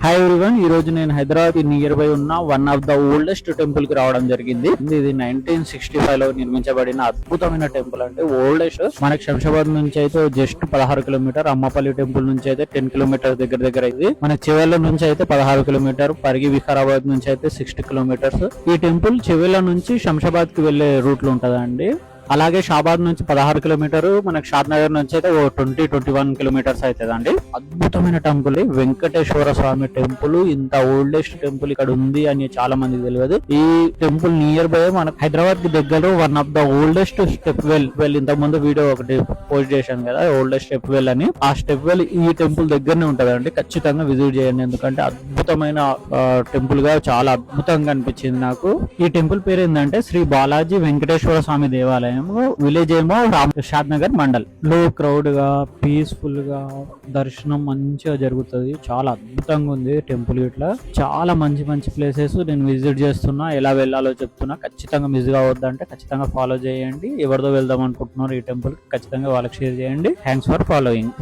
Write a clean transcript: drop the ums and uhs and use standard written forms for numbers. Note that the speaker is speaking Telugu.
హాయ్ ఎవ్రీవన్, ఈ రోజు నేను హైదరాబాద్ నియర్ బై ఉన్న one of the oldest temple కి రావడం జరిగింది. ఇది 1965 లో నిర్మించబడిన అద్భుతమైన టెంపుల్. అంటే ఓల్డెస్ట్. మనకి శంషాబాద్ నుంచి అయితే జస్ట్ 16 కిలోమీటర్, అమ్మపల్లి టెంపుల్ నుంచి అయితే 10 కిలోమీటర్ దగ్గర ఇది. మన చెవెళ్ళ నుంచి అయితే 16 కిలోమీటర్, పరిగి వికారాబాద్ నుంచి అయితే 60 కిలోమీటర్స్. ఈ టెంపుల్ చెవెళ్ళ నుంచి శంషాబాద్ కి వెళ్లే రూట్ లో ఉంటదండి. అలాగే షాబాద్ నుంచి 16 కిలోమీటర్, మనకి షాద్ నగర్ నుంచి అయితే 21 కిలోమీటర్స్ అవుతుంది అండి. అద్భుతమైన టెంపుల్ వెంకటేశ్వర స్వామి టెంపుల్. ఇంత ఓల్డెస్ట్ టెంపుల్ ఇక్కడ ఉంది అని చాలా మందికి తెలియదు. ఈ టెంపుల్ నియర్ బై మనకు హైదరాబాద్ కి దగ్గర one of the oldest step well ఇంత ముందు వీడియో ఒకటి పోస్ట్ చేశాను కదా, ఓల్డెస్ట్ స్టెప్ వెల్ అని. ఆ స్టెప్ వెల్ ఈ టెంపుల్ దగ్గరనే ఉంటది అండి. ఖచ్చితంగా విజిట్ చేయండి, ఎందుకంటే అద్భుతమైన టెంపుల్ గా చాలా అద్భుతంగా అనిపించింది నాకు. ఈ టెంపుల్ పేరు ఏంటంటే శ్రీ బాలాజీ వెంకటేశ్వర స్వామి దేవాలయం. విలేజ్ ఏమో షాద్ నగర్ మండల్. లో క్రౌడ్ గా పీస్ఫుల్ గా దర్శనం మంచిగా జరుగుతుంది. చాలా అద్భుతంగా ఉంది టెంపుల్. ఇట్లా చాలా మంచి మంచి ప్లేసెస్ నేను విజిట్ చేస్తున్నా. ఎలా వెళ్ళాలో చెప్తున్నా. ఖచ్చితంగా మిస్ కావద్దంటే ఖచ్చితంగా ఫాలో చేయండి. ఎవరితో వెళ్దాం అనుకుంటున్నారు ఈ టెంపుల్ ఖచ్చితంగా వాళ్ళకి షేర్ చేయండి. Thanks for following.